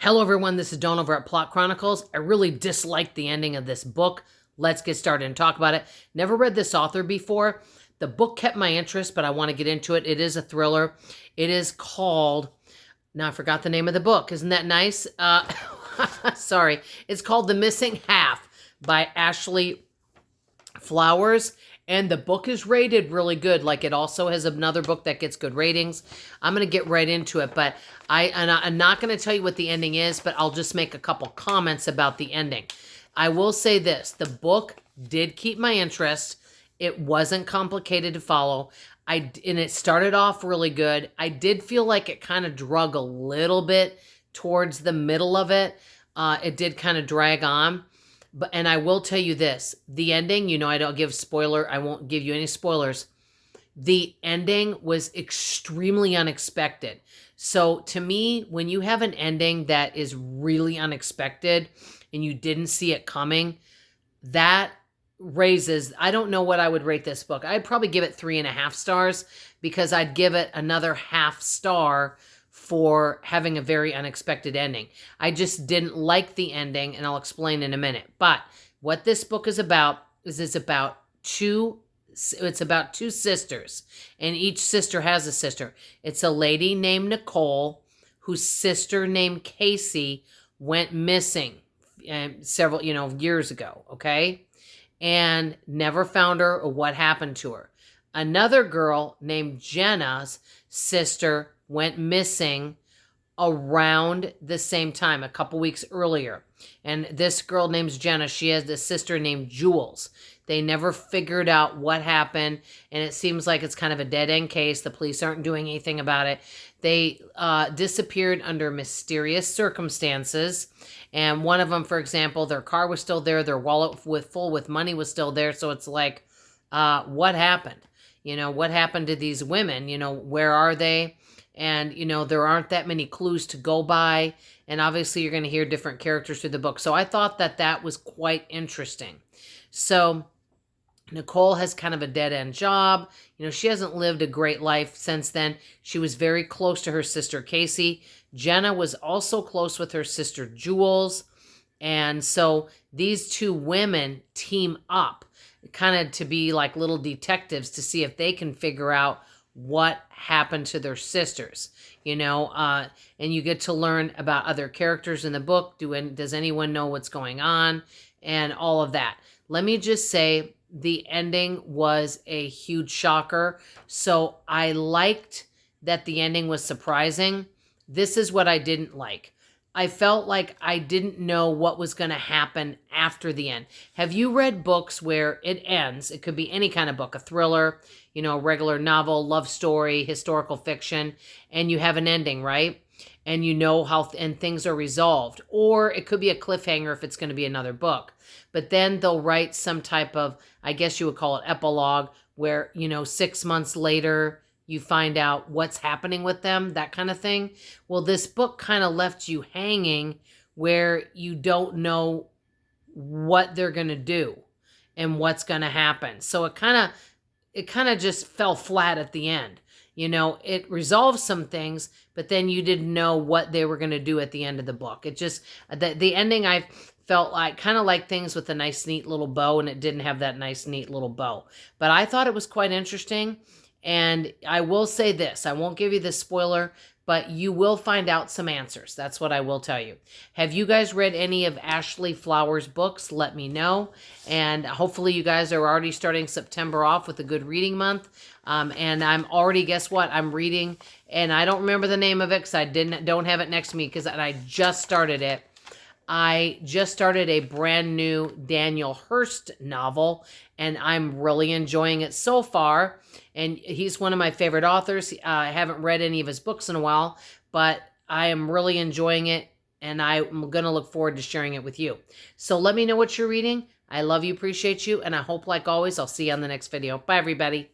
Hello everyone, this is Dawn over at Plot Chronicles. I really disliked the ending of this book. Let's get started and talk about it. Never read this author before. The book kept my interest, but I want to get into it. It is a thriller. It is called, now I forgot the name of the book. Isn't that nice? Sorry. It's called The Missing Half by Ashley Flowers. And the book is rated really good. Like, it also has another book that gets good ratings. I'm going to get right into it, but I'm not going to tell you what the ending is, but I'll just make a couple comments about the ending. I will say this. The book did keep my interest. It wasn't complicated to follow. And it started off really good. I did feel like it kind of drug a little bit towards the middle of it. It did kind of drag on. And I will tell you this, the ending, I don't give I won't give you any spoilers. The ending was extremely unexpected. So to me, when you have an ending that is really unexpected and you didn't see it coming, that raises, I don't know what I would rate this book. I'd probably give it 3.5 stars because I'd give it another half star for having a very unexpected ending. I just didn't like the ending, and I'll explain in a minute. But what this book is about is it's about two sisters, and each sister has a sister. It's a lady named Nicole whose sister named Casey went missing several, years ago, okay? And never found her or what happened to her. Another girl named Jenna's sister went missing around the same time, a couple weeks earlier. And this girl named Jenna, she has this sister named Jules. They never figured out what happened, and it seems like it's kind of a dead-end case. The police aren't doing anything about it. They disappeared under mysterious circumstances, and one of them, for example, their car was still there, their wallet full with money was still there, so it's like, what happened? What happened to these women? Where are they? And, there aren't that many clues to go by. And obviously you're going to hear different characters through the book. So I thought that was quite interesting. So Nicole has kind of a dead-end job. She hasn't lived a great life since then. She was very close to her sister, Casey. Jenna was also close with her sister, Jules. And so these two women team up kind of to be like little detectives to see if they can figure out what happened to their sisters, and you get to learn about other characters in the book. Does anyone know what's going on and all of that? Let me just say the ending was a huge shocker. So I liked that the ending was surprising. This is what I didn't like. I felt like I didn't know what was going to happen after the end. Have you read books where it ends? It could be any kind of book, a thriller, a regular novel, love story, historical fiction, and you have an ending, right? And how and things are resolved. Or it could be a cliffhanger if it's going to be another book. But then they'll write some type of, I guess you would call it epilogue, where, 6 months later, you find out what's happening with them, that kind of thing. Well, this book kind of left you hanging where you don't know what they're going to do and what's going to happen. So it kind of just fell flat at the end. It resolved some things, but then you didn't know what they were going to do at the end of the book. It just, the ending I felt like kind of like things with a nice, neat little bow, and it didn't have that nice, neat little bow. But I thought it was quite interesting. And I will say this, I won't give you the spoiler, but you will find out some answers. That's what I will tell you. Have you guys read any of Ashley Flowers' books? Let me know. And hopefully you guys are already starting September off with a good reading month. And I'm already, guess what? I'm reading, and I don't remember the name of it because I don't have it next to me because I just started it. I just started a brand new Daniel Hurst novel, and I'm really enjoying it so far. And he's one of my favorite authors. I haven't read any of his books in a while, but I am really enjoying it, and I'm going to look forward to sharing it with you. So let me know what you're reading. I love you, appreciate you, and I hope, like always, I'll see you on the next video. Bye, everybody.